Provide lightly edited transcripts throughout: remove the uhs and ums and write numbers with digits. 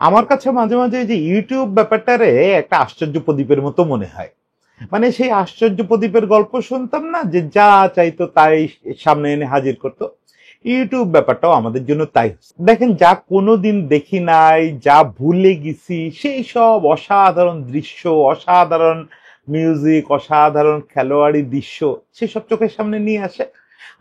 আমার কাছে মাঝে মাঝে যে ইউটিউব ব্যাপারটারে একটা আশ্চর্য প্রদীপের মতো মনে হয়। মানে সেই আশ্চর্য প্রদীপের গল্প শুনতাম না, যে যা চাইতো তাই সামনে এনে হাজির করতো। ইউটিউব ব্যাপারটাও আমাদের জন্য তাই। দেখেন, যা কোনোদিন দেখি নাই, যা ভুলে গেছি, সেই সব অসাধারণ দৃশ্য, অসাধারণ মিউজিক, অসাধারণ খেলোয়াড়ি দৃশ্য সেসব চোখের সামনে নিয়ে আসে।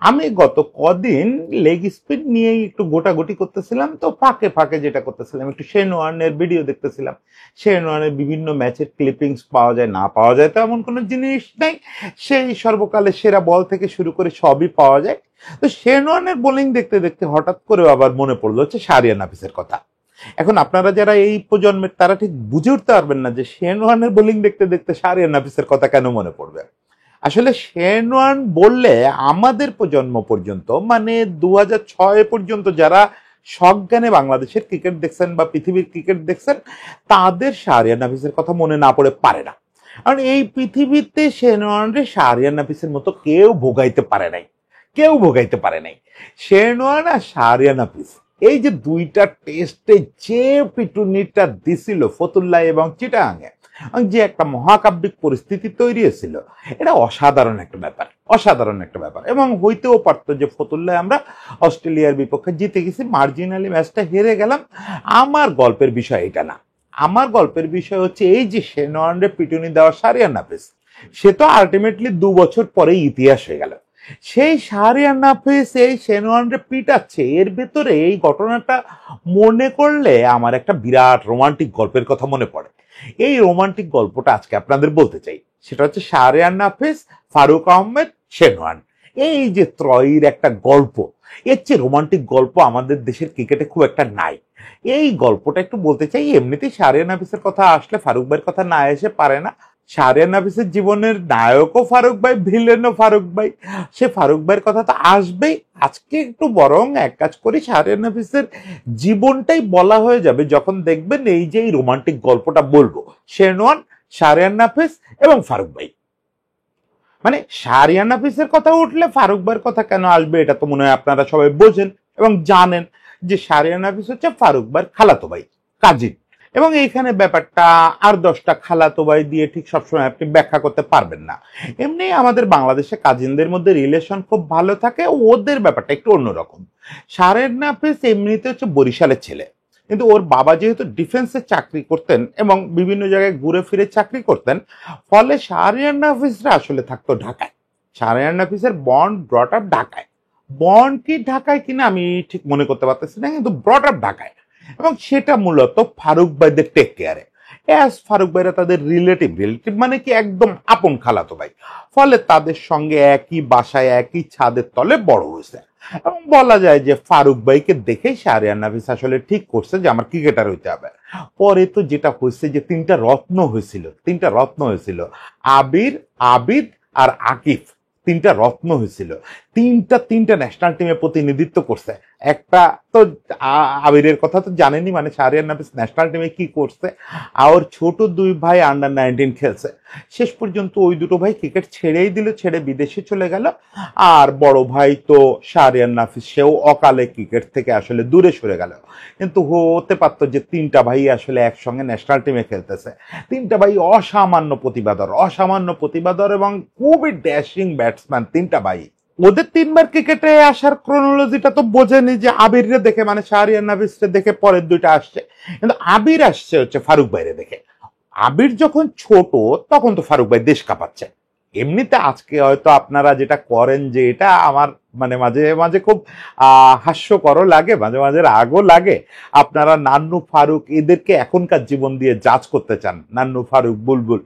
আমি গত কদিন লেগ স্পিন নিয়েই একটু গোটাগুটি করতেছিলাম, তো ফাঁকে ফাঁকে যেটা করতেছিলাম, একটু শেন ওয়ার্নের ভিডিও দেখতেছিলাম। শেন ওয়ার্নের বিভিন্ন ম্যাচের ক্লিপিংস পাওয়া যায়, না পাওয়া যায় তো এমন কোনো জিনিস নাই। সেই সর্বকালের সেরা বল থেকে শুরু করে সবই পাওয়া যায়। তো শেন ওয়ার্নের বোলিং দেখতে দেখতে হঠাৎ করে আবার মনে পড়লো হচ্ছে শাহরিয়ার নাফিসের কথা। এখন আপনারা যারা এই প্রজন্মের, তারা ঠিক বুঝে উঠতে পারবেন না যে শেন ওয়ার্নের বোলিং দেখতে দেখতে শাহরিয়ার নাফিসের কথা কেন মনে পড়বে। আসলে শেন ওয়ার্ন বললে আমাদের প্রজন্ম পর্যন্ত, মানে 2006 পর্যন্ত যারা সজ্ঞানে বাংলাদেশের ক্রিকেট দেখছেন বা পৃথিবীর ক্রিকেট দেখছেন, তাদের শাহরিয়ার নাফিসের কথা মনে না পড়ে পারে না। কারণ এই পৃথিবীতে শেন ওয়ার্নরে শাহরিয়ার নাফিসের মতো কেউ ভোগাইতে পারে নাই, কেউ ভোগাইতে পারে নাই। শেন ওয়ার্ন আর শাহরিয়ার নাফিস, এই যে দুইটা টেস্টে যে পিটুনিটা দিছিল ফতুল্লাহ এবং চিটাগাঙে, যে একটা মহাকাব্যিক পরিস্থিতি তৈরি হয়েছিল, এটা অসাধারণ একটা ব্যাপার, অসাধারণ একটা ব্যাপার। এবং হইতেও পারতো যে ফতুল্লায় আমরা অস্ট্রেলিয়ার বিপক্ষে জিতে গেছি, মার্জিনালি ম্যাচটা হেরে গেলাম। আমার গল্পের বিষয় এটা না। আমার গল্পের বিষয় হচ্ছে এই যে শেন ওয়ার্নরে পিটুনি দেওয়া শাহরিয়ার নাফিস, সে তো আলটিমেটলি 2 বছর পরে ইতিহাস হয়ে গেল। সেই শাহরিয়ার নাফিস এই শেন ওয়ার্নরে পিটাচ্ছে, এর ভেতরে এই ঘটনাটা মনে করলে আমার একটা বিরাট রোমান্টিক গল্পের কথা মনে পড়ে। এই রোমান্টিক গল্পটা আজকে আপনাদের বলতে চাই। সেটা হচ্ছে শাহরিয়ার নাফিস, ফারুক আহমেদ, শেন ওয়ার্ন, এই যে ত্রয়ীর একটা গল্প। এর চেয়ে রোমান্টিক গল্প আমাদের দেশের ক্রিকেটে খুব একটা নাই। এই গল্পটা একটু বলতে চাই। এমনিতেই শাহরিয়ার নাফিসের কথা আসলে ফারুক ভাইয়ের কথা না এসে পারে না। শাহরিয়ার নাফিসের জীবনের নায়কও ফারুক ভাই, ভিলেনও ফারুক ভাই। সে ফারুক ভাইয়ের কথা তো আসবেই। আজকে একটু বরং এক কাজ করি, শাহরিয়ার নাফিসের জীবনটাই বলা হয়ে যাবে যখন দেখবেন এই যে এই রোমান্টিক গল্পটা বলবো। শেন ওয়ার্ন, শাহরিয়ার নাফিস এবং ফারুক ভাই। মানে শাহরিয়ার নাফিসের কথা উঠলে ফারুক ভাইয়ের কথা কেন আসবে, এটা তো মনে হয় আপনারা সবাই বোঝেন এবং জানেন যে শাহরিয়ার নাফিস হচ্ছে ফারুক ভাইয়ের খালাতো ভাই, কাজিন। এবং এইখানে ব্যাপারটা আর 10টা খালাতো ভাই দিয়ে ঠিক সবসময় আপনি ব্যাখ্যা করতে পারবেন না। এমনি আমাদের বাংলাদেশে কাজিনদের মধ্যে রিলেশন খুব ভালো থাকে, ওদের ব্যাপারটা একটু অন্যরকম। শাহরিয়ার নাফিস এমনিতে হচ্ছে বরিশালের ছেলে, কিন্তু ওর বাবা যেহেতু ডিফেন্সে চাকরি করতেন এবং বিভিন্ন জায়গায় ঘুরে ফিরে চাকরি করতেন, ফলে শাহরিয়ার নাফিসরা আসলে থাকতো ঢাকায়। শাহরিয়ার নাফিসের বন্ড ব্রট আপ ঢাকায়। বন্ড কি ঢাকায় কিনা আমি ঠিক মনে করতে পারতেছি না, কিন্তু ব্রট আপ ঢাকায়। এবং সেটা মূলত ফারুক ভাইদের টেক কেয়ারে। অ্যাজ ফারুক ভাইরা তাদের রিলেটিভ, রিলেটিভ মানে কি একদম আপন খালাতো ভাই। ফলে তাদের সঙ্গে একই বাসায় একই ছাদের তলে বড় হয়েছে। এবং বলা যায় যে ফারুক ভাইকে দেখেই শাহরিয়ার নাফিস আসলে ঠিক করছে যে আমার ক্রিকেটার হইতে হবে। পরে তো যেটা হয়েছে যে 3টা রত্ন হয়েছিল, 3টা রত্ন হয়েছিল, আবির, আবিদ আর আকিফ। 3টা রত্ন হয়েছিল, 3টা ন্যাশনাল টিমে প্রতিনিধিত্ব করছে। একটা তো আবিরের কথা তো জানেনি, মানে শাহরিয়ার নাফিস ন্যাশনাল টিমে কি করছে। আর ছোট 2 ভাই আন্ডার 19 খেলছে। শেষ পর্যন্ত ওই দুটো ভাই ক্রিকেট ছেড়েই দিল, ছেড়ে বিদেশে চলে গেল। আর বড় ভাই তো শাহরিয়ার নাফিস, সেও অকালে ক্রিকেট থেকে আসলে দূরে সরে গেল। কিন্তু হতে পারতো যে 3টা ভাই আসলে একসঙ্গে ন্যাশনাল টিমে খেলতেছে। 3টা ভাই অসামান্য প্রতিভাধর, অসামান্য প্রতিভাধর এবং খুবই ড্যাশিং ব্যাটসম্যান 3টা ভাই। ওদের 3বার ক্রিকেটে আসার ক্রোনোলজিটা তো বোঝেনি যে আবিররে দেখে, মানে শাহরিয়ার নাফিসরে দেখে পরের 2টা আসছে। কিন্তু আবির আসছে হচ্ছে ফারুক ভাইরে দেখে। আবির যখন ছোট তখন তো ফারুক ভাই দেশ কাঁপাচ্ছে। এমনিতে আজকে হয়তো আপনারা যেটা করেন, যে এটা আমার মানে মাঝে মাঝে খুব হাস্যকরও লাগে, মাঝে মাঝে রাগও লাগে। আপনারা নান্নু, ফারুক এদেরকে এখনকার জীবন দিয়ে জাজ করতে চান। নান্নু, ফারুক, বুলবুল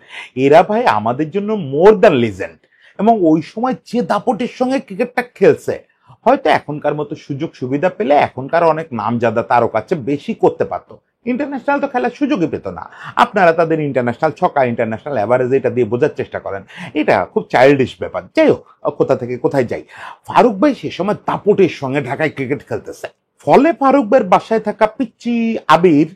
এরা ভাই আমাদের জন্য মোর দ্যান লিজেন্ড। এবং ওই সময় যে দাপটের সঙ্গে ক্রিকেটটা খেলছে, হয়তো এখনকার মতো সুযোগ সুবিধা পেলে এখনকার অনেক নামজাদা তারকার চেয়ে বেশি করতে পারতো। ইন্টারন্যাশনাল তো খেলার সুযোগই পেত না। আপনারা তাদের ইন্টারন্যাশনাল ছক্কা, ইন্টারন্যাশনাল অ্যাভারেজ এটা দিয়ে বোঝার চেষ্টা করেন। এটা খুব চাইল্ডিশ ব্যাপার। যাই হোক, কোথা থেকে কোথায় যাই, ফারুক ভাই সে সময় দাপটের সঙ্গে ঢাকায় ক্রিকেট খেলতেছে। ফলে ফারুক ভাইয়ের বাসায় থাকা পিচ্চি আবির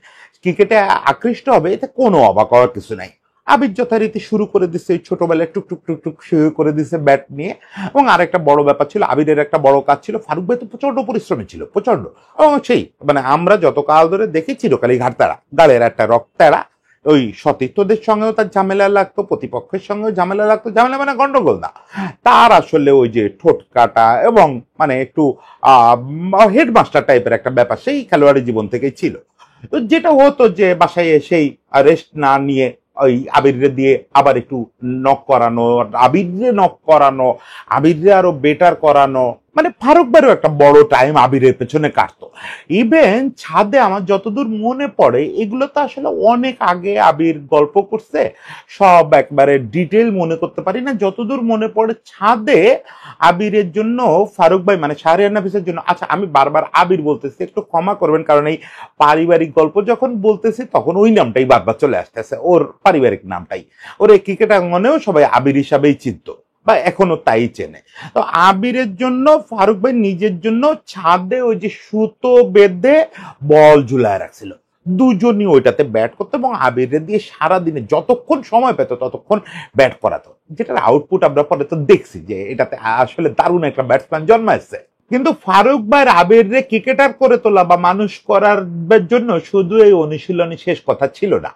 ক্রিকেটে আকৃষ্ট হবে, এতে কোনো অবাক হওয়ার কিছু নাই। আবির যথারীতি শুরু করে দিচ্ছে এই ছোটবেলায় টুকটুক টুকটুক শুরু করে দিচ্ছে ব্যাট নিয়ে। এবং আরেকটা বড় ব্যাপার ছিল, আবিরের একটা বড় কাজ ছিল, ফারুক ভাই তো প্রচন্ড পরিশ্রমী ছিল, প্রচন্ড। এবং সেই মানে আমরা যতকাল ধরে দেখি চিরকালই ঘাটতারা, গালের একটা রক্তারা। ওই সতীর্থদের সঙ্গেও তার ঝামেলা লাগতো, প্রতিপক্ষের সঙ্গেও ঝামেলা লাগতো, ঝামেলা মানে গন্ডগোল না, তার আসলে ওই যে ঠোঁট কাটা এবং মানে একটু হেডমাস্টার টাইপের একটা ব্যাপার সেই খেলোয়াড়ি জীবন থেকেই ছিল। তো যেটা হতো যে বাসায় এসেই রেস্ট না নিয়ে ওই আবিরে দিয়ে আবার একটু নক করানো, আবিরে নক করানো, আবিরে আরো বেটার করানো, মানে ফারুক ভাইয়েরও একটা বড় টাইম আবিরের পেছনে কাটতো। ইভেন ছাদে আমার যতদূর মনে পড়ে এগুলো তো আসলে অনেক আগে আবির গল্প করছে, সব একবারে ডিটেল মনে করতে পারি না। যতদূর মনে পড়ে ছাদে আবিরের জন্য ফারুক ভাই মানে শাহরিয়ার নাফিসের জন্য, আচ্ছা আমি বারবার আবির বলতেছি, একটু ক্ষমা করবেন, কারণ এই পারিবারিক গল্প যখন বলতেছি তখন ওই নামটাই বারবার চলে আসতেছে, ওর পারিবারিক নামটাই। ওর এই ক্রিকেট আঙ্গনেও সবাই আবির হিসাবেই চিনত বা এখনো তাই চেনে। তো আবিরের জন্য ফারুক ভাই নিজের জন্য ছাদে ওই যে সুতো বেঁধে বল ঝুলায় রাখছিল, দুজনই ওইটাতে ব্যাট করতো এবং আবিরে দিয়ে সারাদিনে যতক্ষণ সময় পেত ততক্ষণ ব্যাট করাতো, যেটার আউটপুট আমরা পরে তো দেখছি যে এটাতে আসলে দারুণ একটা ব্যাটসম্যান জন্মাইছে। কিন্তু ফারুক ভাইয়ের আবিরে ক্রিকেটার করে তোলা বা মানুষ করার জন্য শুধু এই অনুশীলনী শেষ কথা ছিল না।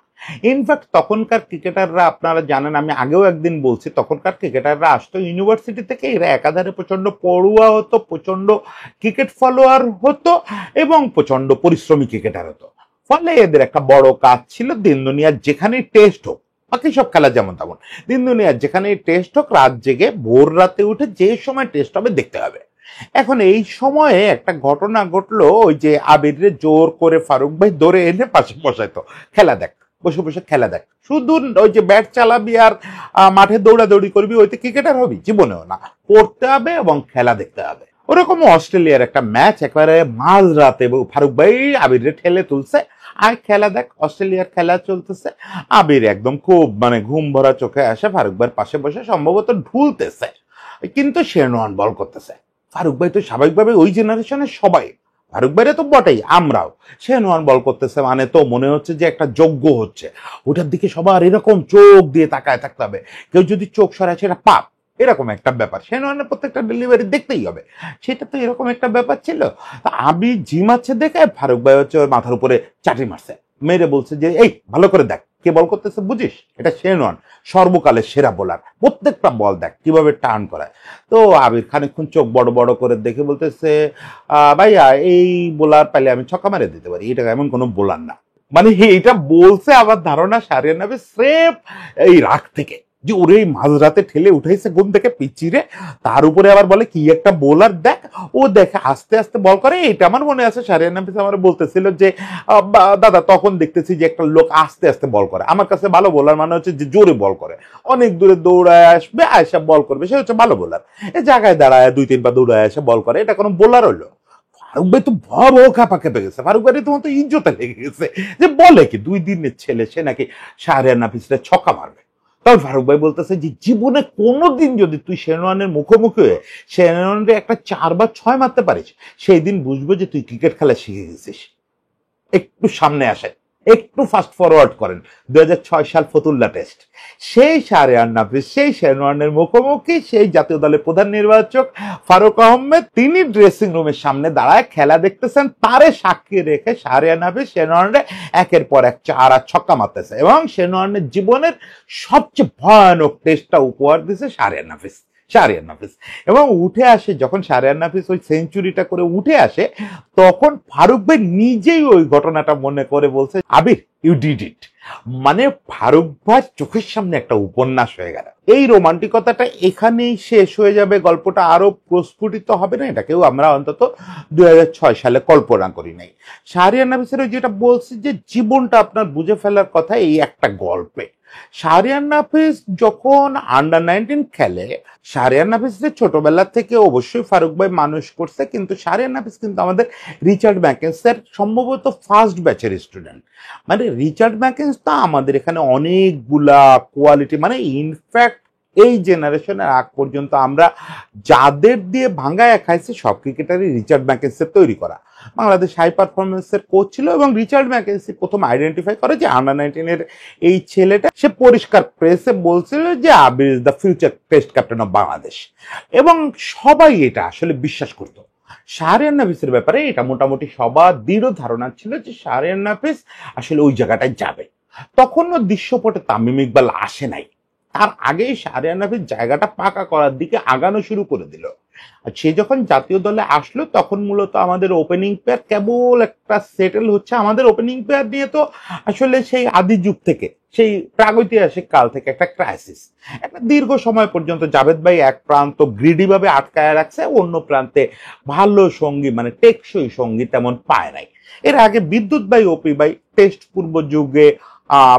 ইনফ্যাক্ট তখনকার ক্রিকেটাররা আপনারা জানেন, আমি আগেও একদিন বলছি, তখনকার ক্রিকেটাররা আসতো ইউনিভার্সিটি থেকে, এরা একাধারে প্রচন্ড পড়ুয়া হতো, প্রচন্ড ক্রিকেট ফলোয়ার হতো এবং প্রচন্ড পরিশ্রমী ক্রিকেটার হতো। ফলে এদের একটা বড় কাজ ছিল দিন দুনিয়ার যেখানেই টেস্ট হোক, বাকি সব খেলা যেমন তেমন, দিন দুনিয়ার যেখানেই টেস্ট হোক রাত জেগে ভোর রাতে উঠে যে সময় টেস্ট হবে দেখতে হবে। এখন এই সময়ে একটা ঘটনা ঘটলো, ওই যে আবিরে জোর করে ফারুক ভাই ধরে এনে পাশে বসাইতো, খেলা দেখ, বসে বসে খেলা দেখ, শুধু ওই যে ব্যাট চালাবি আর মাঠে দৌড়াদৌড়ি করবি ওইতে ক্রিকেটার হবি, জীবনেও না, পড়তে হবে এবং খেলা দেখতে হবে। ওরকম অস্ট্রেলিয়ার একটা ম্যাচ একেবারে মাঝ রাতে ফারুক ভাই আবিরে ঠেলে তুলছে, আয় খেলা দেখ, অস্ট্রেলিয়ার খেলা চলতেছে। আবির একদম খুব মানে ঘুম ভরা চোখে আসে ফারুক ভাইয়ের পাশে বসে সম্ভবত ঢুলতেছে, কিন্তু শেরওয়ান বল করতেছে। ফারুক ভাই তো স্বাভাবিকভাবে ওই জেনারেশনের সবাই, ফারুক ভাইরা তো বটেই, আমরাও, শেরওয়ান বল করতেছে মানে তো মনে হচ্ছে যে একটা যজ্ঞ হচ্ছে, ওটার দিকে সবার এরকম চোখ দিয়ে তাকায় থাকতে হবে, কেউ যদি চোখ সরায় সেটা পাপ, এরকম একটা ব্যাপার। শেরওয়ানের প্রত্যেকটা ডেলিভারি দেখতেই হবে, সেটা তো এরকম একটা ব্যাপার ছিল। আমি জিমাচ্ছে দেখে ফারুক ভাই হচ্ছে ওর মাথার উপরে চাটি মারছে, মেরে বলছে যে এই ভালো করে দেখ কে বল করতেছে বুঝিস, এটা শেরওয়ান, সর্বকালের সেরা বোলার, প্রত্যেকটা বল দেখ কিভাবে টার্ন করায়। তো আবির খানিকক্ষণ চোখ বড় বড় করে দেখে বলতেছে ভাইয়া এই বোলার পাইলে আমি ছক্কা মেরে দিতে পারি, এটা এমন কোনো বোলার না। মানে এটা বলছে আমার ধারণা শাহরিয়ার নাফিস স্রেফ এই রাগ থেকে, যে ওরে মাঝরাতে ঠেলে উঠাইছে ঘুম থেকে পিচিরে, তার উপরে আবার বলে কি একটা বোলার দেখ, ও দেখে আস্তে আস্তে বল করে। এটা আমার মনে আছে শাহরিয়ার নাফিস আমার বলতেছিল যে দাদা তখন দেখতেছি যে একটা লোক আস্তে আস্তে বল করে, আমার কাছে ভালো বোলার মানে হচ্ছে যে জোরে বল করে, অনেক দূরে দৌড়ায় আসবে আয়সা বল করবে, সে হচ্ছে ভালো বোলার। এই জায়গায় দাঁড়ায় দুই তিনবার দৌড়ায় এসে বল করে, এটা কোনো বোলার হলো? ফারুক ভাই তো ভয়াবহ খাপা খেপে গেছে, ফারুক ভাই তোমার তো ইজ্জতে লেগে গেছে, যে বলে কি 2 দিনের ছেলে সে নাকি শাহরিয়ার নাফিসের ছক্কা মারবে। তখন ফারুক ভাই বলতেছে যে জীবনে কোনোদিন যদি তুই শেরওয়ানের মুখোমুখি হয়ে শেরওয়ানের একটা 4 বা 6 মারতে পারিস, সেই দিন বুঝবো যে তুই ক্রিকেট খেলা শিখে গেছিস। একটু সামনে আসেন, একটু ফাস্ট ফরওয়ার্ড করেন 2006 সাল ফতুল্লা টেস্ট, সেই শাহরিয়ার নাফিস সেই শেরওয়ানের মুখোমুখি, সেই জাতীয় দলের প্রধান নির্বাচক ফারুক আহমেদ, তিনি ড্রেসিং রুমের সামনে দাঁড়ায় খেলা দেখতেছেন, তারে সাক্ষী রেখে শাহরিয়ার নাফিস শেরওয়ানরে একের পর এক 4 আর ছক্কা মারতেছে এবং শেরওয়ানের জীবনের সবচেয়ে ভয়ানক টেস্টটা উপহার দিছে শাহরিয়ার নাফিস। এবং উঠে আসে যখন শাহরিয়ার নাফিস ওই সেঞ্চুরিটা করে উঠে আসে, তখন ফারুক ভাই নিজেই ওই ঘটনাটা মনে করে বলছে আবির ইউ ডিড ইট। মানে ফারুক ভাই চোখের সামনে একটা উপন্যাস হয়ে গেল। এই রোমান্টিকতাটা এখানেই শেষ হয়ে যাবে, গল্পটা আরো প্রস্ফুটিত হবে না, এটাকেও আমরা অন্তত 2006 সালে কল্পনা করি নাই। শাহরিয়ার নাফিসের যেটা বলছি যে জীবনটা আপনার বুঝে ফেলার কথা এই একটা গল্পে। শাহরিয়ার নাফিস যখন আন্ডার-19 খেলে, শাহরিয়ার নাফিসের ছোটবেলা থেকে অবশ্যই ফারুক ভাই মানুষ করছে, কিন্তু শাহরিয়ার নাফিস কিন্তু আমাদের রিচার্ড ম্যাকেন্সের সম্ভবত ফার্স্ট ব্যাচের স্টুডেন্ট। মানে রিচার্ড ম্যাকেন্স তো আমাদের এখানে অনেকগুলা কোয়ালিটি, মানে ইনফ্যাক্ট এই জেনারেশনের আগ পর্যন্ত আমরা যাদের দিয়ে ভাঙ্গায় খাইছি সব ক্রিকেটারই রিচার্ড ম্যাকেন্সের তৈরি করা। বাংলাদেশ হাই পারফরমেন্সের কোচ ছিল এবং রিচার্ড ম্যাকেন্সি প্রথম আইডেন্টিফাই করে যে আন্ডার 19 এই ছেলেটা, সে পরিষ্কার প্রেসে বলছিল যে Abir is the future test captain of Bangladesh, এবং সবাই এটা আসলে বিশ্বাস করতো। শাহরিয়ার নাফিসের ব্যাপারে এটা মোটামুটি সবার দৃঢ় ধারণা ছিল যে শাহরিয়ার নাফিস আসলে ওই জায়গাটায় যাবে। তখনও দৃশ্যপটে তামিম ইকবাল আসে নাই, তার আগেই শাহরিয়ার নাফিস জায়গাটা পাকা করার দিকে আগানো শুরু করে দিল। আর সে যখন জাতীয় দলে আসলো তখন মূলত আমাদের ওপেনিং পেয়ার কেবল একটা সেটেল হচ্ছে। আমাদের ওপেনিং পেয়ার নিয়ে তো আসলে সেই আদি যুগ থেকে, সেই প্রাগৈতিহাসিক কাল থেকে একটা ক্রাইসিস। একটা দীর্ঘ সময় পর্যন্ত জাভেদ ভাই এক প্রান্ত গ্রিডি ভাবে আটকায় রাখছে, অন্য প্রান্তে ভালো সঙ্গী মানে টেকসই সঙ্গী তেমন পায় নাই। এর আগে বিদ্যুৎ ভাই, ওপি ভাই টেস্ট পূর্ব যুগে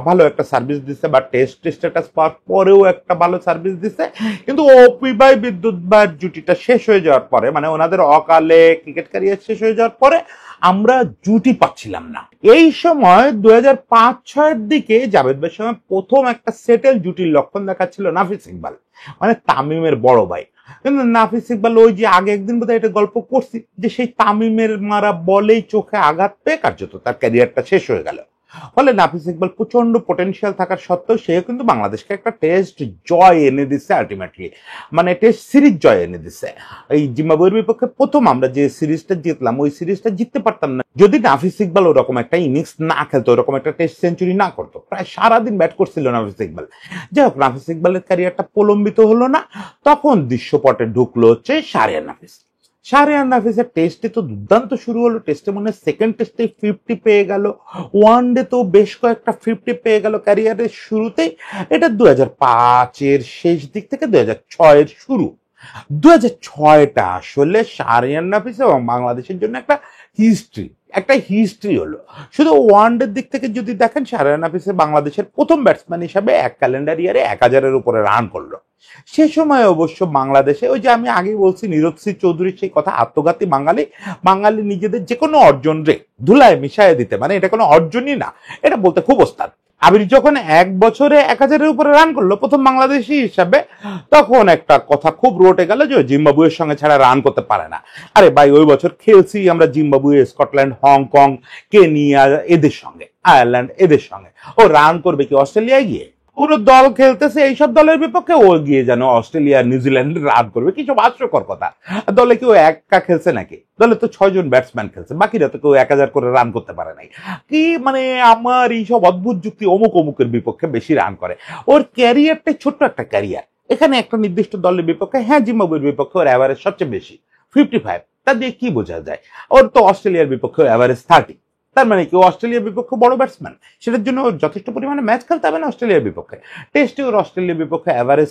ভালো একটা সার্ভিস দিচ্ছে, বা টেস্ট স্ট্যাটাস পাওয়ার পরেও একটা ভালো সার্ভিস দিচ্ছে। কিন্তু ওপি ভাই বিদ্যুৎ ভাইয়ের জুটিটা শেষ হয়ে যাওয়ার পরে, মানে ওনাদের অকালে ক্রিকেট ক্যারিয়ার শেষ হয়ে যাওয়ার পরে আমরা জুটি পাচ্ছিলাম না। এই সময় 2005-06 দিকে জাভেদ ভাইয়ের সঙ্গে প্রথম একটা সেটেল জুটির লক্ষণ দেখাচ্ছিল নাফিস ইকবাল, মানে তামিমের বড় ভাই। কিন্তু নাফিস ইকবাল ওই যে আগে একদিন বোধহয় এটা গল্প করছি যে সেই তামিমের মারা বলেই চোখে আঘাত পেয়ে কার্যত তার ক্যারিয়ারটা শেষ হয়ে গেল। ফলে নাফিস ইকবাল প্রচন্ড পটেনশিয়াল থাকার সত্ত্বেও সে কিন্তু বাংলাদেশকে একটা টেস্ট জয় এনে দিচ্ছে, আলটিমেটলি মানে টেস্ট সিরিজ জয় এনে দিচ্ছে। এই জিম্বাবুয়ের বিপক্ষে প্রথম আমরা যে সিরিজটা জিতলাম, ওই সিরিজটা জিততে পারতাম না যদি নাফিস ইকবাল ওরকম একটা ইনিংস না খেলতো, ওরকম একটা টেস্ট সেঞ্চুরি না করতো। প্রায় সারাদিন ব্যাট করছিল নাফিস ইকবাল। যাই হোক, নাফিস ইকবালের ক্যারিয়ারটা প্রলম্বিত হলো না। তখন দৃশ্যপটে ঢুকলো হচ্ছে শাহরিয়ার নাফিস। শাহরিয়ার নাফিসের টেস্টে তো দুর্দান্ত শুরু হলো, টেস্টে মনে সেকেন্ড টেস্টে 50 পেয়ে গেল, ওয়ানডে তো বেশ কয়েকটা 50 পেয়ে গেল ক্যারিয়ারের শুরুতেই। এটা 2005-এর শেষ দিক থেকে 2006-এর শুরু। 2006টা আসলে শাহরিয়ার নাফিস এবং বাংলাদেশের জন্য একটা হিস্ট্রি হলো। শুধু ওয়ানডের দিক থেকে যদি দেখেন, শাহরিয়ার নাফিসে বাংলাদেশের প্রথম ব্যাটসম্যান হিসাবে এক ক্যালেন্ডার ইয়ারে 1000-এর উপরে রান করলো। সে সময় অবশ্য বাংলাদেশে ওই যে আমি আগেই বলছি নিরোদ সিং চৌধুরীর সেই কথা, আত্মঘাতী বাঙালি নিজেদের যে কোনো অর্জন রে ধুলায় মিশায় দিতে, মানে এটা কোনো অর্জনই না, এটা বলতে খুব ওস্তাদ। আবির যখন এক বছরে 1000-এর উপরে রান করলো প্রথম বাংলাদেশি হিসাবে, তখন একটা কথা খুব রটে গেল যে জিম্বাবুয়ের সঙ্গে ছাড়া রান করতে পারে না। আরে ভাই, ওই বছর খেলছি আমরা জিম্বাবুয়ে, স্কটল্যান্ড, হংকং, কেনিয়া এদের সঙ্গে, আয়ারল্যান্ড এদের সঙ্গে, ও রান করবে কি অস্ট্রেলিয়ায় গিয়ে? পুরো দল খেলতেছে এইসব দলের বিপক্ষে, ও গিয়ে যেন অস্ট্রেলিয়া নিউজিল্যান্ড রান করবে, কি সব হাস্যকর কথা। দলে কেউ একা খেলছে নাকি? দলে তো 6 জন ব্যাটসম্যান খেলছে, বাকিরা তো কেউ 1000 করে রান করতে পারে নাই। কি মানে আমার এইসব অদ্ভুত যুক্তি, অমুকের বিপক্ষে বেশি রান করে। ওর ক্যারিয়ারটাই ছোট্ট একটা ক্যারিয়ার। এখানে একটা নির্দিষ্ট দলের বিপক্ষে, হ্যাঁ জিম্বাবুয়ের বিপক্ষে ওর অ্যাভারেজ সবচেয়ে বেশি 55, তা দিয়ে কি বোঝা যায়? ওর তো অস্ট্রেলিয়ার বিপক্ষে অ্যাভারেজ 30। তার মানে কি অস্ট্রেলিয়ার বিপক্ষে বড় ব্যাটসম্যান, সেটার জন্য যথেষ্ট পরিমাণে ম্যাচ খেলতে হবে না অস্ট্রেলিয়ার বিপক্ষে। টেস্টে ওর অস্ট্রেলিয়ার বিপক্ষে অ্যাভারেজ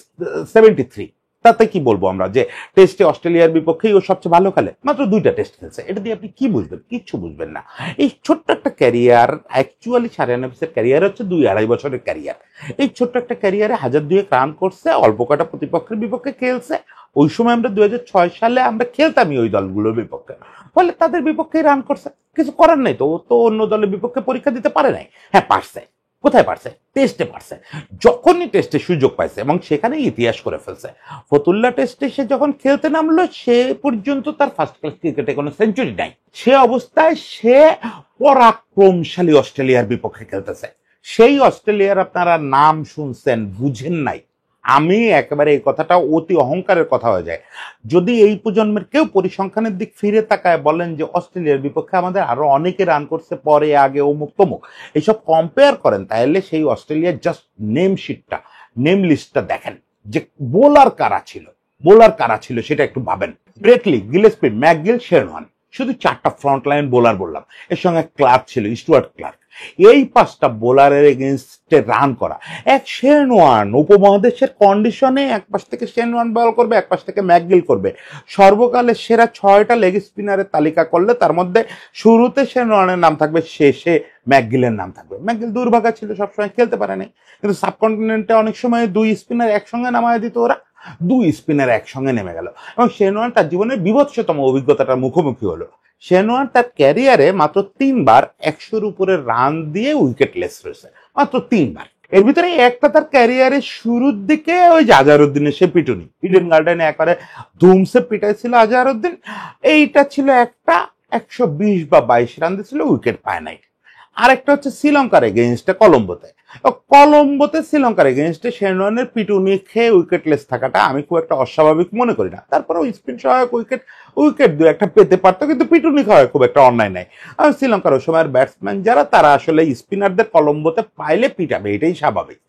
73, তাতে কি বলবো আমরা যে টেস্টে অস্ট্রেলিয়ার বিপক্ষেই ও সবচেয়ে ভালো খেলে? মাত্র 2টা টেস্ট খেলছে, এটা দিয়ে আপনি কি বুঝবেন? কিচ্ছু বুঝবেন না। এই ছোট্ট একটা ক্যারিয়ার, অ্যাকচুয়ালি শাহরিয়ার নাফিসের ক্যারিয়ার হচ্ছে 2-2.5 বছরের ক্যারিয়ার। এই ছোট্ট একটা ক্যারিয়ারে 1000-2 রান করছে, অল্প কটা প্রতিপক্ষের বিপক্ষে খেলছে। ওই সময় আমরা 2006 সালে আমরা খেলতামই ওই দলগুলোর বিপক্ষে, ফলে তাদের বিপক্ষে রান করছে। কিছু করার নাই তো, ও তো অন্য দলের বিপক্ষে পরীক্ষা দিতে পারে নাই। হ্যাঁ পারছে, কোথায় পারছে? টেস্টে পারছে। যখনই টেস্টে সুযোগ পাইছে এবং সেখানে ইতিহাস করে ফেলছে। ফতুল্লা টেস্টে সে যখন খেলতে নামলো, সে পর্যন্ত তার ফার্স্ট ক্লাস ক্রিকেটে কোনো সেঞ্চুরি নাই। সে অবস্থায় সে পরাক্রমশালী অস্ট্রেলিয়ার বিপক্ষে খেলতেছে। সেই অস্ট্রেলিয়ার আপনারা নাম শুনছেন, বুঝেন নাই। আমি একেবারে এই কথাটা অতি অহংকারের কথা হয়ে যায় যদি এই প্রজন্মের কেউ পরিসংখ্যানের দিক ফিরে তাকায় বলেন যে অস্ট্রেলিয়ার বিপক্ষে আমাদের আরো অনেকে রান করছে, পরে আগে অমুক তমুক, এইসব কম্পেয়ার করেন, তাহলে সেই অস্ট্রেলিয়ার জাস্ট নেম লিস্টটা দেখেন যে বোলার কারা ছিল সেটা একটু ভাবেন। ব্রেটলি, গিলেস্পি, ম্যাকগিল, শেরওয়ান, শুধু 4টা ফ্রন্ট লাইন বোলার বললাম। এর সঙ্গে ক্লার্ক ছিল, স্টুয়ার্ট ক্লার্ক। এই 5টা বোলারের এগেনস্টে রান করা। এক শেনওয়ান উপমহাদেশের কন্ডিশনে এক পাশ থেকে শেনওয়ান বল করবে, এক পাশ থেকে ম্যাকগিল করবে। সর্বকালের সেরা 6টা লেগ স্পিনারের তালিকা করলে তার মধ্যে শুরুতে শেনওয়ানের নাম থাকবে, শেষে ম্যাকগিলের নাম থাকবে। ম্যাকগিল দুর্ভাগা ছিল, সবসময় খেলতে পারে নাই, কিন্তু সাবকন্টিনেন্টে অনেক সময় 2 স্পিনার একসঙ্গে নামায় দিত ওরা, 2 স্পিনার একসঙ্গে নেমে গেল এবং শেনওয়ান তার জীবনের বিভৎসতম অভিজ্ঞতাটার মুখোমুখি হলো। শেনওয়ান তার ক্যারিয়ারে মাত্র 3 বার 100-র উপরে রান দিয়ে উইকেটলেস রয়েছে, মাত্র 3 বার। এর ভিতরে একটা তার ক্যারিয়ারের শুরুর দিকে ওই যে আজহারউদ্দিনের সে পিটুনি, ইডেন গার্ডেনে একবারে ধুমসে পিটাইছিল আজহারউদ্দিন, এইটা ছিল একটা। 120 বা 22 রান দিয়েছিল, উইকেট পায় নাই। আরেকটা হচ্ছে শ্রীলঙ্কার এগেইনস্টে কলম্বোতে শ্রীলঙ্কার এগেইনস্টে শেন ওয়ার্নের পিটুনি খেয়ে উইকেটলেস থাকাটা আমি খুব একটা অস্বাভাবিক মনে করি না। তারপরে স্পিন সহায়ক উইকেট দু একটা পেতে পারতো, কিন্তু পিটুনি খাওয়া খুব একটা অন্যায় নাই। আর শ্রীলঙ্কার ওই সময়ের ব্যাটসম্যান যারা, তারা আসলে স্পিনারদের কলম্বোতে পাইলে পিটাবে, এটাই স্বাভাবিক।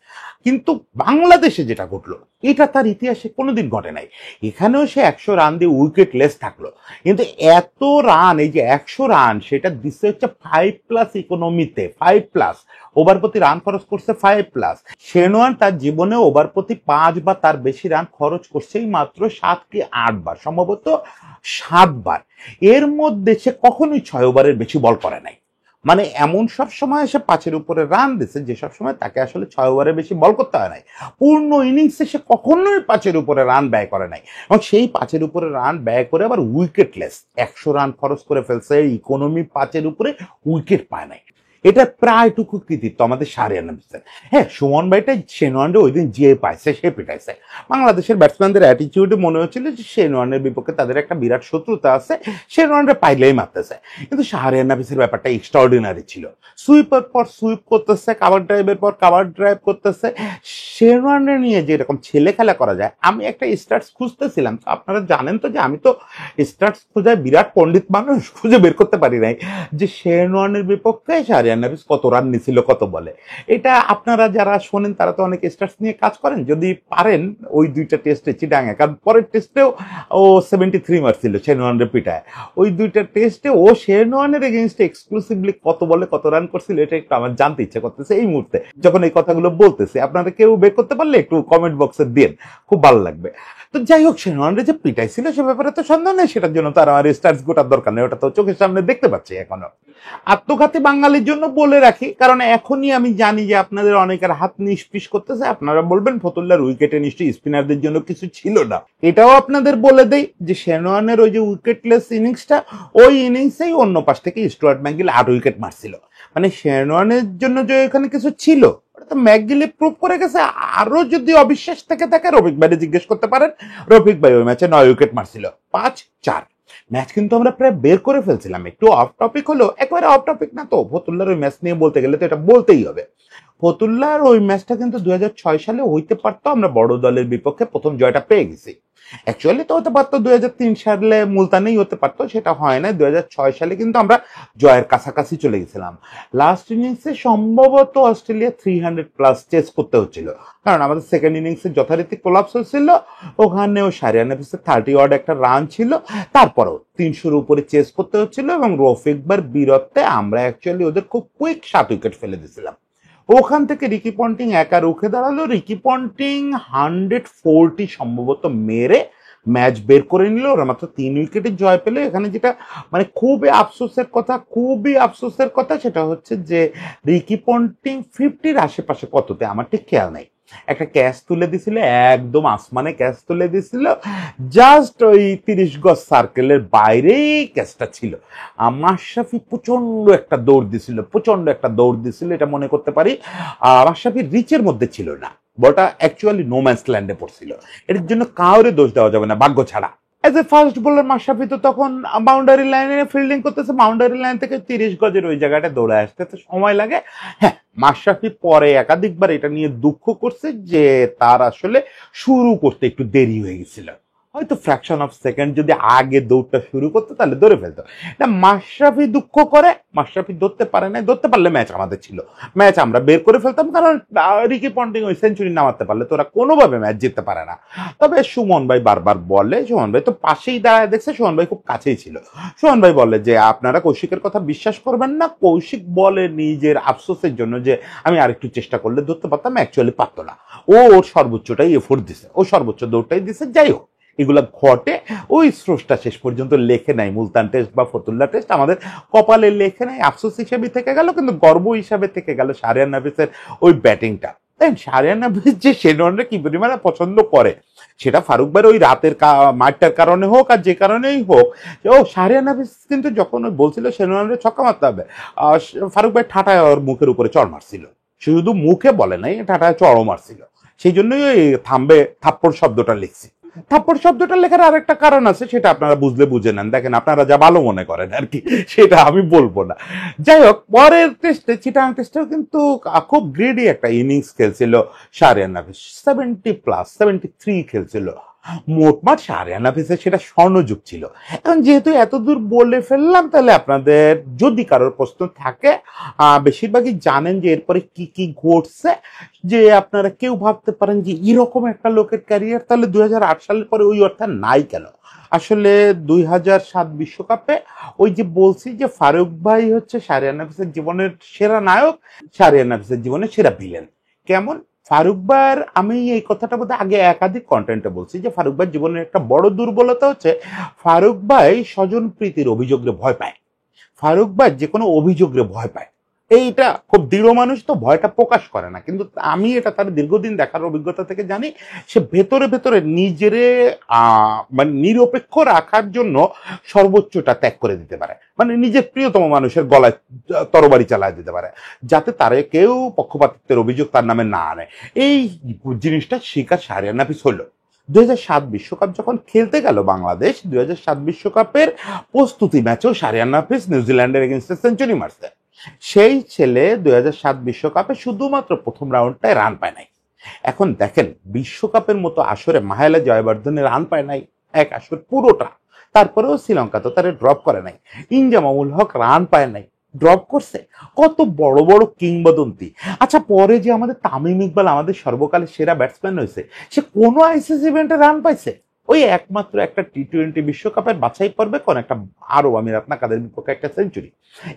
কিন্তু বাংলাদেশে যেটা ঘটলো, এটা তার ইতিহাসে কোনোদিন ঘটে নাই। এখানেও সে 100 রান দিয়ে উইকেট লেস থাকলো, কিন্তু এত রান, এই যে 100 রান, সেটা দিচ্ছে হচ্ছে 5+ ইকোনমিতে, 5+। ওভার প্রতি রান খরচ করছে 5+। শেন ওয়ার্ন তার জীবনে ওভার প্রতি 5 বা তার বেশি রান খরচ করছেই মাত্র 7 কি 8 বার, সম্ভবত 7 বার। এর মধ্যে সে কখনোই 6 ওভারের বেশি বল করে নাই। মানে এমন সব সময় সে 5-এর উপরে রান দিচ্ছে যেসব সময় তাকে আসলে 6 ওভারের বেশি বল করতে হয় নাই। পূর্ণ ইনিংসে সে কখনোই 5-এর উপরে রান ব্যয় করে নাই, এবং সেই 5-এর উপরে রান ব্যয় করে আবার উইকেটলেস 100 রান খরচ করে ফেলছে, ইকোনমি 5-এর উপরে উইকেট পায় নাই। এটা প্রায়টুকু কৃতিত্ব আমাদের শাহরিয়ার নাফিসের। হ্যাঁ, সুমন ভাইটা শেন ওয়ার্নে ওই দিন যে পাইছে সে পিটাইছে। বাংলাদেশের ব্যাটসম্যানদের অ্যাটিটিউডে মনে হচ্ছিল যে শেন ওয়ার্নের বিপক্ষে তাদের একটা বিরাট শত্রুতা আছে, শেন ওয়ার্নে পাইলেই মারতেছে। কিন্তু শাহরিয়ার নাফিসের ব্যাপারটা এক্সট্রাঅর্ডিনারি ছিল। সুইপের পর সুইপ করতেছে, কাভার ড্রাইভের পর কাভার ড্রাইভ করতেছে। শেন ওয়ার্নে নিয়ে যে এরকম ছেলে খেলা করা যায়, আমি একটা স্টার্টস খুঁজতেছিলাম। তো আপনারা জানেন তো যে আমি তো স্টার্টস খোঁজায় বিরাট পণ্ডিত মানুষ, খুঁজে বের করতে পারি নাই যে শেন ওয়ার্নের বিপক্ষে শাহরিয়ার নাফিস কত রান নিছিল কত বলে। এটা আপনারা যারা শোনেন তারা তো অনেক স্টার্স নিয়ে কাজ করেন, যদি পারেন ওই 2টা টেস্টে চিটাঙে, কারণ পরের টেস্টেও ও 73 মারছিল শেন ওয়ার্নের পিটায়। ওই 2টা টেস্টে ও শেন ওয়ার্নের এগেইনস্টে এক্সক্লুসিভলি কত বলে কত রান করছিল, এটা একটু আমার জানতে ইচ্ছে করতেছে এই মুহূর্তে যখন এই কথাগুলো বলতেছে। আপনারা কেউ বের করতে পারলে একটু কমেন্ট বক্সে দিন, খুব ভালো লাগবে। তো যাই হোক, শেন ওয়ার্নের যে পিটাই ছিল সে ব্যাপারে তো সন্দেহ নেই, সেটার জন্য তো আর আমার স্টার্স গোটার দরকার নেই, ওটা তো চোখের সামনে দেখতে পাচ্ছি এখনো। আত্মঘাতী বাঙালির জন্য বলে রাখি, কারণ এখনই আমি জানি যে আপনাদের অনেকের হাত নিষ্পিস করতেছে, আপনারা বলবেন ফতুল্লার উইকেটে নিশ্চয়ই স্পিনারদের জন্য কিছু ছিল না। এটাও আপনাদের বলে দেই যে শেন ওয়ার্নের ওই যে উইকেটলেস ইনিংসটা, ওই ইনিংসেই অন্য পাশ থেকে স্টুয়ার্ট ম্যাকগিল 8 উইকেট মারছিল। মানে শেন ওয়ার্নের জন্য যে এখানে কিছু ছিল তো ম্যাকগিলে প্রুভ করে গেছে। আরো যদি অবিশ্বাস থেকে থাকে রফিক ভাইরে জিজ্ঞেস করতে পারেন, রফিক ভাই ওই ম্যাচে 9 উইকেট মারছিল, 5-4। ম্যাচ কিন্তু আমরা প্রায় বের করে ফেলছিলাম। একটু অফ টপিক হলো, একেবারে অফ টপিক না তো, ফতুল্লার ওই ম্যাচ নিয়ে বলতে গেলে তো এটা বলতেই হবে। ফতুল্লার ওই ম্যাচটা কিন্তু 2006 সালে হইতে পারতো, আমরা বড় দলের বিপক্ষে প্রথম জয়টা পেয়ে গেছি। অ্যাকচুয়ালি তো হতে পারতো 2003 সালে মুলতানেই হতে পারতো, সেটা হয় না। 2006 সালে কিন্তু আমরা জয়ের কাছাকাছি চলে গেছিলাম। লাস্ট ইনিংসে সম্ভবত অস্ট্রেলিয়া 300+ চেস করতে হচ্ছিল, কারণ আমাদের সেকেন্ড ইনিংসে যথারীতি কোলাপস হচ্ছিল। ওখানেও শাহরিয়ার নাফিসের 30 ওয়ার্ড একটা রান ছিল, তারপরও 300-এর উপরে চেস করতে হচ্ছিল, এবং রফিক ভাইয়ের বীরত্বে আমরা অ্যাকচুয়ালি ওদের খুব কুইক 7 উইকেট ফেলে দিয়েছিলাম। ওখান থেকে রিকি পন্টিং একা রুখে দাঁড়ালো। রিকি পন্টিং 140 সম্ভবত মেরে ম্যাচ বের করে নিল, ওরা মাত্র 3 উইকেটে জয় পেলে। এখানে যেটা মানে খুবই আফসোসের কথা সেটা হচ্ছে যে রিকি পন্টিং 50-র আশেপাশে কততে আমার ঠিক খেয়াল নাই, একটা ক্যাচ তুলে দিছিল, একদম আসমানে ক্যাচ তুলে দিছিল, জাস্ট ওই 30 গজ সার্কেলের বাইরেই ক্যাচটা ছিল। মাশরাফি প্রচন্ড একটা দৌড় দিছিল, এটা মনে করতে পারি মাশরাফি রিচের মধ্যে ছিল না, বলটা অ্যাকচুয়ালি নোম্যান্স ল্যান্ডে পড়ছিল। এর জন্য কাউরে দোষ দেওয়া যাবে না, ভাগ্য ছাড়া। As a first bowler Mashrafe তো তখন বাউন্ডারি লাইনে ফিল্ডিং করতেছে, বাউন্ডারি লাইন থেকে 30 গজের ওই জায়গাটা দৌড়ে আসতে তো সময় লাগে। হ্যাঁ, মাশরাফি পরে একাধিকবার এটা নিয়ে দুঃখ করছে যে তার আসলে শুরু করতে একটু দেরি হয়ে গেছিল, হয়তো ফ্র্যাকশন অফ সেকেন্ড যদি আগে দৌড়টা শুরু করতো তাহলে ধরে ফেলতো। না, মাশরাফি দুঃখ করে, মাশরাফি ধরতে পারে না, ধরতে পারলে ম্যাচ আমাদের ছিল, ম্যাচ আমরা বের করে ফেলতাম, কারণ রিকি পন্টিং ওই সেঞ্চুরি নামাতে পারলে তোরা কোনোভাবে ম্যাচ জিততে পারে না। তবে সুমন ভাই বারবার বলে, সুমন ভাই তো পাশেই দাঁড়ায় দেখছে, সুমন ভাই খুব কাছেই ছিল, সুমন ভাই বলে যে আপনারা কৌশিকের কথা বিশ্বাস করবেন না, কৌশিক বলে নিজের আফসোসের জন্য যে আমি আরেকটু চেষ্টা করলে ধরতে পারতাম, অ্যাকচুয়ালি পারতো না। ওর সর্বোচ্চটাই এফোর্ট দিছে, ও সর্বোচ্চ দৌড়টাই দিছে। যাই হোক, এগুলা ঘটে, ওই স্রষ্টা শেষ পর্যন্ত লেখে নাই মুলতান টেস্ট বা ফতুল্লা টেস্ট, আমাদের কপালে লেখে নাই, আফসোস হিসেবে থেকে গেল, কিন্তু গর্ব হিসাবে থেকে গেল শাহরিয়ার নাফিসের ওই ব্যাটিংটা। তাই শাহরিয়ার নাফিস যে শেন ওয়ার্নকে কি পরিমাণে পছন্দ করে, সেটা ফারুক ভাইয়ের ওই রাতের মাঠটার কারণে হোক আর যে কারণেই হোক, ও শাহরিয়ার নাফিস কিন্তু যখন ওই বলছিল শেন ওয়ার্নের ছক্কা মারতে হবে, ফারুক ভাই ঠাটায় ওর মুখের উপরে চড় মারছিল, শুধু মুখে বলে নাই, ঠাটায় চড়ও মারছিল, সেই জন্যই ওই থাম্পড় শব্দটা লিখছি। থাপ্পড় শব্দটা লেখার আরেকটা কারণ আছে, সেটা আপনারা বুঝলে বুঝে নেন, দেখেন আপনারা যা ভালো মনে করেন আর কি, সেটা আমি বলবো না। যাই হোক, পরের টেস্টে চিটাগাং টেস্টেও কিন্তু খুব গ্রেডি একটা ইনিংস খেলছিল শাহরিয়ার নাফিস, 70+, 73 খেলছিল মোটমাট। শাহরিয়ার নাফিসের সেটা স্বর্ণযুগ ছিল। এখন যেহেতু এত দূর বলে ফেললাম, তাহলে আপনাদের যদি কারোর প্রশ্ন থাকে, বেশিরভাগই জানেন যে এরপরে কি কি ঘটছে, যে আপনারা কেউ ভাবতে পারেন যে এরকম একটা লোকের ক্যারিয়ার তাহলে 2008 সালের পরে ওই অর্থাৎ নাই কেন। আসলে 2007 বিশ্বকাপে ওই যে বলছি যে ফারুক ভাই হচ্ছে শাহরিয়ার নাফিসের জীবনের সেরা নায়ক, শাহরিয়ার নাফিসের জীবনের সেরা ভিলেন। কেমন? ফারুক ভাইয়ের, আমি এই কথাটা বোধহয় আগে একাধিক কন্টেন্টে বলছি যে ফারুক ভাইয়ের জীবনের একটা বড় দুর্বলতা হচ্ছে ফারুক ভাই স্বজন প্রীতির অভিযোগে ভয় পায়। ফারুক ভাই যে কোনো অভিযোগে ভয় পায়, এইটা খুব দৃঢ় মানুষ তো, ভয়টা প্রকাশ করে না। কিন্তু আমি এটা তার দীর্ঘদিন দেখার অভিজ্ঞতা থেকে জানি, সে ভেতরে ভেতরে নিজেরে মানে নিরপেক্ষ রাখার জন্য সর্বোচ্চটা ত্যাগ করে দিতে পারে, মানে নিজের প্রিয়তম মানুষের গলায় তরবারি চালায় দিতে পারে, যাতে তারে কেউ পক্ষপাতিত্বের অভিযোগ তার নামে না আনে। এই জিনিসটা শিকার শাহরিয়ার নাফিস হলো। 2007 বিশ্বকাপ যখন খেলতে গেল বাংলাদেশ, 2007 বিশ্বকাপের প্রস্তুতি ম্যাচেও শাহরিয়ার নাফিস নিউজিল্যান্ডের এগেইনস্টে সেঞ্চুরি মারছে। সেই ছেলে 2007 বিশ্বকাপে শুধুমাত্র প্রথম রাউন্ডটায় রান পায় নাই। এখন দেখেন, বিশ্বকাপের মতো আসরে মাহেলা জয়বর্ধনে রান পায় নাই এক আসর পুরোটা, তারপরেও শ্রীলঙ্কা তো তারা ড্রপ করে নাই। ইনজামামুল হক রান পায় নাই, ড্রপ করছে। কত বড় বড় কিংবদন্তি। আচ্ছা, পরে যে আমাদের তামিম ইকবাল আমাদের সর্বকালের সেরা ব্যাটসম্যান হয়েছে, সে কোনো আইসিসি ইভেন্টে রান পাইছে? ওই একমাত্র একটা টি-20 বিশ্বকাপের বাছাই পর্বে কোন একটা আরব আমিরাত না কাদের বিপক্ষে একটা সেঞ্চুরি,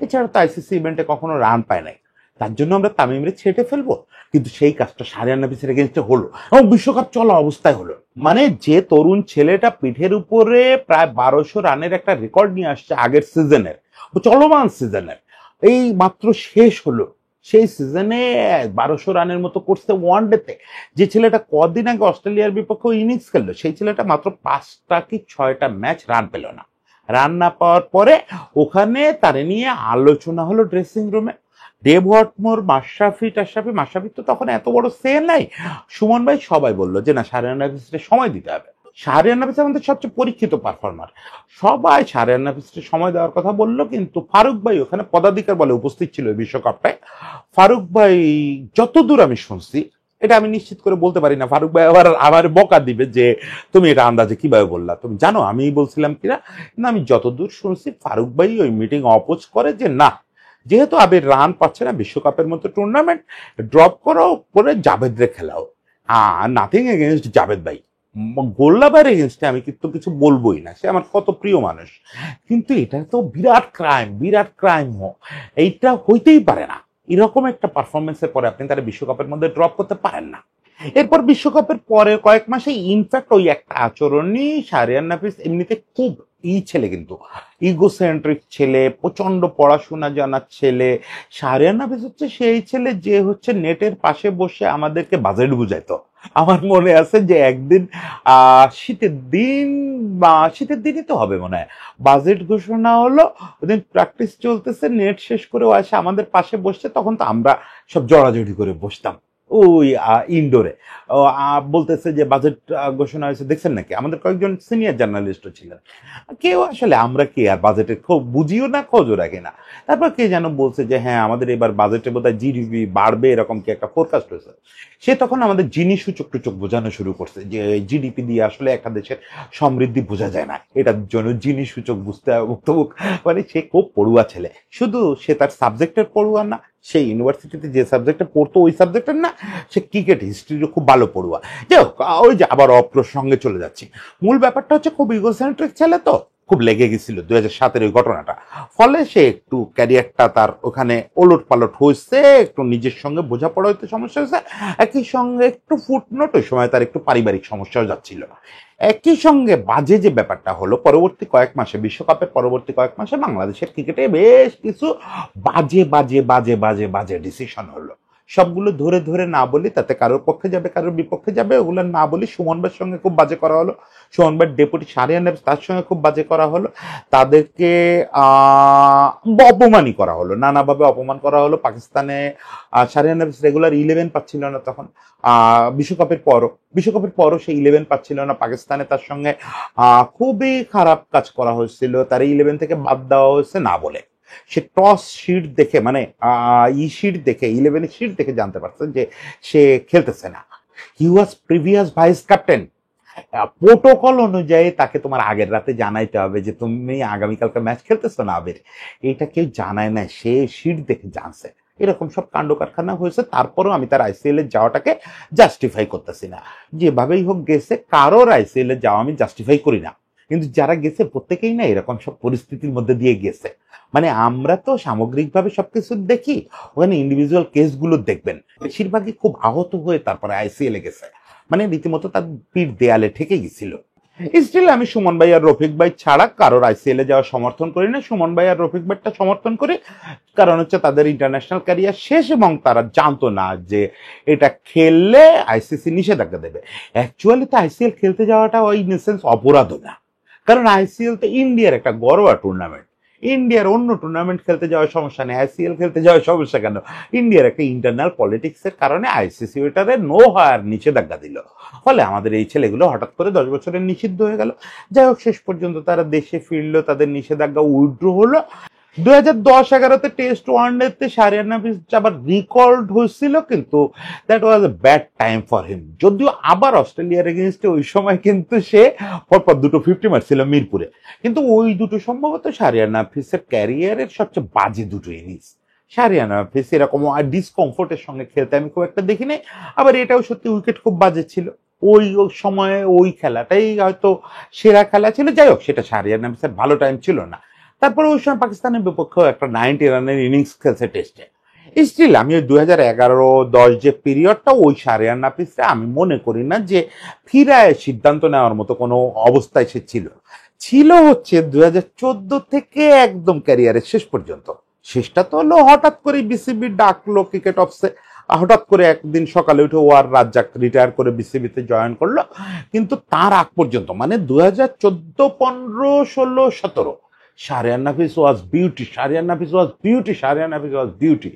এছাড়া তো আইসিসি ইভেন্টে কখনো রান পায় নাই। তার জন্য আমরা তামিমরে ছেটে ফেলবো? কিন্তু সেই কাজটা শাহরিয়ার নাফিসের এগেইনস্টে হলো এবং বিশ্বকাপ চলা অবস্থায় হলো। মানে যে তরুণ ছেলেটা পিঠের উপরে প্রায় 1200 রানের একটা রেকর্ড নিয়ে আসছে আগের সিজনের, চলমান সিজনের, এই মাত্র শেষ হলো, সেই সিজনে 1200 রানের মতো করছে ওয়ানডেতে। যে ছেলেটা কদিন আগে অস্ট্রেলিয়ার বিপক্ষে ইনিংস খেললো, সেই ছেলেটা মাত্র 5টা কি 6টা ম্যাচ রান পেল না। রান না পাওয়ার পরে ওখানে তারে নিয়ে আলোচনা হলো ড্রেসিং রুমে। ডেভ ওয়াটমোর, মাশরাফি তো তখন এত বড় সে নাই, সুমন ভাই সবাই বললো যে না, শাহরিয়ার নাফিসকে সময় দিতে হবে। শাহরিয়ার নাফিস আমাদের সবচেয়ে পরীক্ষিত পারফর্মার, সবাই শাহরিয়ার নাফিসকে সময় দেওয়ার কথা বললো। কিন্তু ফারুক ভাই ওখানে পদাধিকার বলে উপস্থিত ছিল এই বিশ্বকাপটায়। ফারুক ভাই যতদূর আমি শুনছি, এটা আমি নিশ্চিত করে বলতে পারি না, ফারুক ভাই আবার আমার বকা দিবে যে তুমি এটা আন্দাজে কিভাবে বললা, তুমি জানো আমি বলছিলাম কিনা। না, আমি যতদূর শুনছি ফারুক ভাই ওই মিটিং অপোজ করে যে না, যেহেতু আবির রান পাচ্ছে না বিশ্বকাপের মতো টুর্নামেন্ট, ড্রপ করো, করে জাভেদরে খেলাও। নাথিং এগেনস্ট জাভেদ ভাই, গোল্লাবার এগেনস্টে আমি কিন্তু কিছু বলবোই না, সে আমার কত প্রিয় মানুষ। কিন্তু এটা তো বিরাট ক্রাইম, বিরাট ক্রাইম। এইটা হইতেই পারে না। এরকম একটা পারফরমেন্সের পরে আপনি তারা বিশ্বকাপের মধ্যে ড্রপ করতে পারেন না। এরপর বিশ্বকাপের পরের কয়েক মাসে ইনফ্যাক্ট ওই একটা আচরণই শাহরিয়ার নাফিস এমনিতে খুব ছেলে, কিন্তু ইগোসেন্ট্রিক ছেলে, প্রচন্ড পড়াশোনা জানার ছেলে। শাহরিয়ার নাফিস হচ্ছে সেই ছেলে যে হচ্ছে নেটের পাশে বসে আমাদেরকে বাজেট বুঝাইতো। আমার মনে আছে যে একদিন শীতের দিন, বা শীতের দিনই তো হবে মনে হয়, বাজেট ঘোষণা হলো, ওদিন প্র্যাকটিস চলতেছে, নেট শেষ করে ও আসে আমাদের পাশে বসছে, তখন তো আমরা সব জড়াজড়ি করে বসতাম ওই ইনডোরে। বলতেছে যে বাজেট ঘোষণা হয়েছে, দেখছেন নাকি? আমাদের কয়েকজন সিনিয়র জার্নালিস্টও ছিলেন, কেউ আসলে আমরা কি আর বাজেটের খুব বুঝিও না, খোঁজও রাখি না। তারপর কে যেন বলছে যে হ্যাঁ, আমাদের এবার বাজেটে বোধহয় জিডিপি বাড়বে, এরকম কি একটা ফোরকাস্ট হয়েছে। সে তখন আমাদের জিনি সূচক টুচক বোঝানো শুরু করছে যে জিডিপি দিয়ে আসলে একটা দেশের সমৃদ্ধি বোঝা যায় না, এটার জন্য জিনি সূচক বুঝতে হবে। মানে সে খুব পড়ুয়া ছেলে, শুধু সে তার সাবজেক্টের পড়ুয়া না, সেই ইউনিভার্সিটিতে যে সাবজেক্টে পড়তো ওই সাবজেক্টের না, সে ক্রিকেট হিস্ট্রিরও খুব ভালো পড়ুয়া। যাই হোক, ওই যে আবার অপ্রসঙ্গে চলে যাচ্ছি। মূল ব্যাপারটা হচ্ছে খুব ইগোসেন্ট্রিক ছেলে, তো খুব লেগে গেছিল 2007 ওই ঘটনাটা। ফলে সে একটু ক্যারিয়ারটা তার ওখানে ওলট পালট হয়েছে, একটু নিজের সঙ্গে বোঝাপড়া হইতে সমস্যা হয়েছে, একই সঙ্গে একটু ফুটনোট, ওই সময় তার একটু পারিবারিক সমস্যাও যাচ্ছিল। একই সঙ্গে বাজে যে ব্যাপারটা হলো, পরবর্তী কয়েক মাসে, বিশ্বকাপের পরবর্তী কয়েক মাসে বাংলাদেশের ক্রিকেটে বেশ কিছু বাজে বাজে বাজে বাজে বাজে ডিসিশন হলো। সবগুলো ধরে ধরে না বলি, তাতে কারোর পক্ষে যাবে কারোর বিপক্ষে যাবে, ওগুলো না বলি। সুমন ভাইয়ের সঙ্গে খুব বাজে করা হলো, সুমন ভাইয়ের ডেপুটি শাহরিয়ার নাফিস তার সঙ্গে খুব বাজে করা হলো, তাদেরকে অপমানই করা হলো, নানাভাবে অপমান করা হলো। পাকিস্তানে শাহরিয়ার নাফিস রেগুলার 11 পাচ্ছিল না তখন, বিশ্বকাপের পরও সে 11 পাচ্ছিল না। পাকিস্তানে তার সঙ্গে খুবই খারাপ কাজ করা হয়েছিল, তার 11 থেকে বাদ দেওয়া হয়েছে না বলে। সে টস শিট দেখে, মানে শিট দেখে, 11 শিট দেখে জানতে পারছে যে সে খেলতেছে না। হি ওয়াজ প্রিভিয়াস ভাইস ক্যাপ্টেন। প্রোটোকল অনুযায়ী তাকে তোমার আগের রাতে জানাইতে হবে যে তুমি আগামীকালকে ম্যাচ খেলতেছো না আবির, এটা কেউ জানায় না, সে শিট দেখে জানছে। এরকম সব কাণ্ড কারখানা হয়েছে। তারপরেও আমি তার আইসিএল এর যাওয়াটাকে জাস্টিফাই করতেছি না। যেভাবেই হোক গেছে, কারোর আইসিএল এর যাওয়া আমি জাস্টিফাই করি না, কিন্তু যারা গেছে প্রত্যেকেই না এরকম সব পরিস্থিতির মধ্যে দিয়ে গেছে। মানে আমরা তো সামগ্রিকভাবে সবকিছু দেখি, ওখানে ইন্ডিভিজুয়াল কেসগুলো দেখবেন বেশিরভাগই খুব আহত হয়ে তারপরে আইসিএল এ গেছে, মানে রীতিমতো তার পিঠ দেয়ালে ঠেকে গেছিল। স্টিল আমি সুমন ভাই আর রফিক ভাই ছাড়া কারোর আইসিএল এ যাওয়া সমর্থন করি না। সুমন ভাই আর রফিক ভাইটা সমর্থন করি, কারণ হচ্ছে তাদের ইন্টারন্যাশনাল ক্যারিয়ার শেষ এবং তারা জানতো না যে এটা খেললে আইসিসি নিষেধাজ্ঞা দেবে। অ্যাকচুয়ালি তো আইসিএল খেলতে যাওয়াটা ওই সেন্স অপরাধও না, কারণ আইসিএল তো ইন্ডিয়ার একটা ঘরোয়া টুর্নামেন্ট। ইন্ডিয়ার অন্য টুর্নামেন্ট খেলতে যাওয়ার সমস্যা নেই, আইসিএল খেলতে যাওয়ার সমস্যা কেন? ইন্ডিয়ার একটা ইন্টারনাল পলিটিক্স এর কারণে আইসিসি ওইটারে নো হায়ার নিষেধাজ্ঞা দিল, ফলে আমাদের এই ছেলেগুলো হঠাৎ করে 10 বছরের নিষিদ্ধ হয়ে গেল। যাই হোক, শেষ পর্যন্ত তারা দেশে ফিরলো, তাদের নিষেধাজ্ঞা উইথড্র হলো। 2010-11 টেস্ট ওয়ানডেতে শাহরিয়ার নাফিস আবার রিকল্ড হয়েছিল, কিন্তু that was a bad time for him. যদিও আবার অস্ট্রেলিয়ার এগেনস্টে ওই সময় কিন্তু সে পরপর দুটো 50 মারছিল মিরপুরে, কিন্তু ওই দুটো সম্ভবত শাহরিয়ার নাফিসের ক্যারিয়ারের সবচেয়ে বাজে দুটো ইনিংস। শাহরিয়ার নাফিস এরকম ডিসকমফোর্টের সঙ্গে খেলতে আমি খুব একটা দেখিনি। আবার এটাও সত্যি উইকেট খুব বাজে ছিল ওই সময়ে, ওই খেলাটাই হয়তো সেরা খেলা ছিল। যাই হোক, সেটা শাহরিয়ার নাফিসের ভালো টাইম ছিল না। তারপরে ওই সময় পাকিস্তানের বিপক্ষেও একটা 90 রানের ইনিংস খেলছে টেস্টে। স্টিল আমি ওই 2011-10 যে পিরিয়ডটা, ওই শাহরিয়ার নাফিসরা আমি মনে করি না যে ফিরায় সিদ্ধান্ত নেওয়ার মতো কোনো অবস্থায় সে ছিল হচ্ছে 2014 থেকে একদম ক্যারিয়ারের শেষ পর্যন্ত। শেষটা তো হলো হঠাৎ করে বিসিবি ডাকলো ক্রিকেট অফিসে, হঠাৎ করে একদিন সকালে উঠে ওয়ার রাজ্জাক রিটায়ার করে বিসিবিতে জয়েন করলো। কিন্তু তার আগ পর্যন্ত, মানে 2014, 15, 16, 17, শাহরিয়ার নাফিস ওয়াজ বিউটি, শাহরিয়ার নাফিস ওয়াজ বিউটি, শাহরিয়ার নাফিস ওয়াজ বিউটি।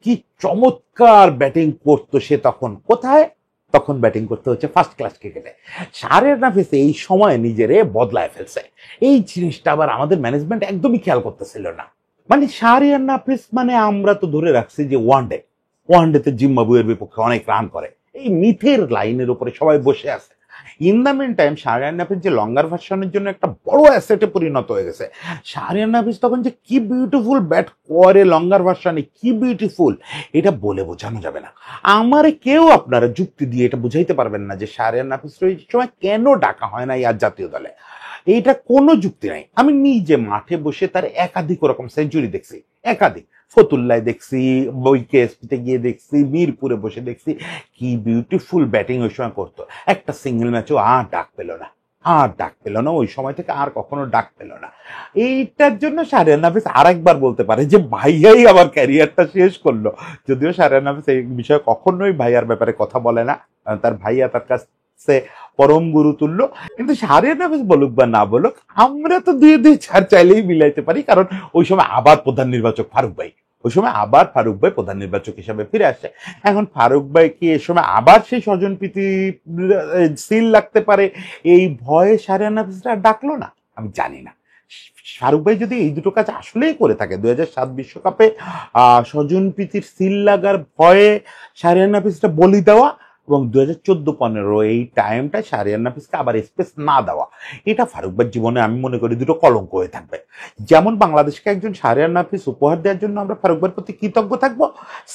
কি চমৎকার ব্যাটিং করতো সে তখন। কোথায়? তখন ব্যাটিং করতে হচ্ছে ফার্স্ট ক্লাস ক্রিকেটে। শাহরিয়ার নাফিস এই সময় নিজেরে বদলায় ফেলছে। এই জিনিসটা আবার আমাদের ম্যানেজমেন্ট একদমই খেয়াল করতেছিল না। মানে শাহরিয়ার নাফিস মানে আমরা তো ধরে রাখছি যে ওয়ানডেতে জিম্বাবুয়ের বিপক্ষে অনেক রান করে, এই মিথের লাইনের উপরে সবাই বসে আছে। In the mean time Shahriar Nafees যে লঙ্গার ভার্সনের জন্য একটা বড় অ্যাসেটে পরিণত হয়ে গেছে। শাহরিয়ার নাফিস তখন যে কি বিউটিফুল ব্যাট করে লঙ্গার ভার্সনে, কি বিউটিফুল, এটা বলে বোঝানো যাবে না। আমারে কেউ আপনারা যুক্তি দিয়ে এটা বুঝাইতে পারবেন না যে শাহরিয়ার নাফিস ওই সময় কেন ডাকা হয় না আর জাতীয় দলে। এইটা কোনো যুক্তি নাই। আমি নিজে মাঠে বসে তার একাধিক ওরকম সেঞ্চুরি দেখছি, একাধিক। ফতুল্লায় দেখছি, বইকেএসপিতে গিয়ে দেখছি, মিরপুরে বসে দেখছি, কি বিউটিফুল ব্যাটিং ওই সময় করতো। একটা সিঙ্গেল ম্যাচও ডাক পেল না ওই সময় থেকে, আর কখনো ডাক পেল না। এইটার জন্য শাহরিয়ার নাফিস আরেকবার বলতে পারে যে ভাইয়াই আবার ক্যারিয়ারটা শেষ করলো। যদিও শাহরিয়ার নাফিস এই বিষয়ে কখনোই ভাইয়ার ব্যাপারে কথা বলে না, তার ভাইয়া তার কাছে পরম গুরু তুল্য। কিন্তু শাহরিয়ার নাফিস বলুক বা না বলুক, আমরা তো 2-2 4 চাইলেই মিলাইতে পারি, কারণ ওই সময় আবার প্রধান নির্বাচক ফারুক ভাই, ওই সময় আবার ফারুক ভাই প্রধান নির্বাচক হিসাবে ফিরে আসে। এখন ফারুক ভাই কি এ সময় আবার সেই স্বজনপ্রীতি সিল লাগতে পারে, এই ভয়ে শাহরিয়ার নাফিসরা ডাকলো না? আমি জানি না। ফারুক ভাই যদি এই দুটো কাজ আসলেই করে থাকে, 2007 বিশ্বকাপে স্বজনপ্রীতির সিল লাগার ভয়ে শাহরিয়ার নাফিসটা বলি দেওয়া, এবং 2014-15 এই টাইমটা শাহরিয়ার নাফিসকে আবার স্পেস না দেওয়া, এটা ফারুক ভাইয়ের জীবনে আমি মনে করি দুটো কলঙ্ক হয়ে থাকবে। যেমন বাংলাদেশকে একজন শাহরিয়ার নাফিস উপহার দেওয়ার জন্য আমরা ফারুক ভাইয়ের প্রতি কৃতজ্ঞ থাকবো,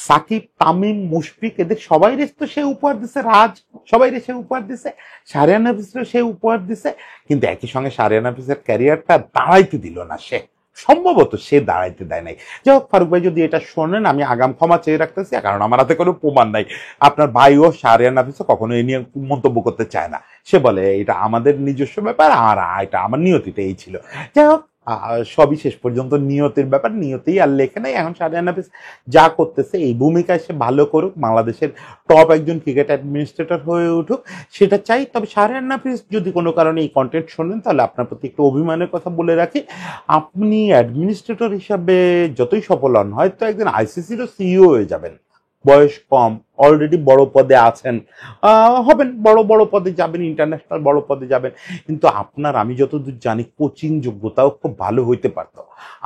সাকিব, তামিম, মুশফিক এদের সবাই তো সে উপহার দিছে, রাজ সবাই সে উপহার দিছে, শাহরিয়ার নাফিসের সে উপহার দিছে। কিন্তু একই সঙ্গে শাহরিয়ার নাফিসের ক্যারিয়ারটা দাঁড়াইতে দিল না, সে সম্ভবত সে দাঁড়াইতে দেয় নাই। যাই হোক, ফারুক ভাই যদি এটা শোনেন, আমি আগাম ক্ষমা চেয়ে রাখতেছি, কারণ আমার হাতে কোনো প্রমাণ নাই। আপনার ভাইও শাহরিয়ার নাফিসও কখনো এই নিয়ে মন্তব্য করতে চায় না। সে বলে এটা আমাদের নিজস্ব ব্যাপার, আর এটা আমার নিয়তিটা এই ছিল। যাই হোক, সবই শেষ পর্যন্ত নিয়তের ব্যাপার, নিয়তেই আর লেখে নাই। এখন শাহরিয়ার নাফিস যা করতেছে এই ভূমিকায় সে ভালো করুক, বাংলাদেশের টপ একজন ক্রিকেট অ্যাডমিনিস্ট্রেটর হয়ে উঠুক, সেটা চাই। তবে শাহরিয়ার নাফিস যদি কোনো কারণে এই কন্টেন্ট শোনেন, তাহলে আপনার প্রতি একটু অভিমানের কথা বলে রাখি, আপনি অ্যাডমিনিস্ট্রেটর হিসাবে যতই সফল হন, হয়তো একদিন আইসিসিরও সিইও হয়ে যাবেন। বয়স কম, অলরেডি বড় পদে আছেন, হবেন, বড় বড় পদে যাবেন, ইন্টারন্যাশনাল বড় পদে যাবেন। কিন্তু আপনার, আমি যতদূর জানি, কোচিং যোগ্যতাও খুব ভালো হইতে পারতো।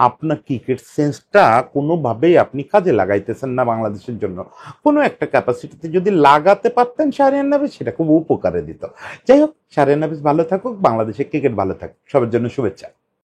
আপনার ক্রিকেট সেন্সটা কোনোভাবেই আপনি কাজে লাগাইতেছেন না বাংলাদেশের জন্য। কোনো একটা ক্যাপাসিটিতে যদি লাগাতে পারতেন শাহরিয়ার নাফিস, সেটা খুব উপকারে দিত। যাই হোক, শাহরিয়ার নাফিস ভালো থাকুক, বাংলাদেশের ক্রিকেট ভালো থাকুক, সবার জন্য শুভেচ্ছা।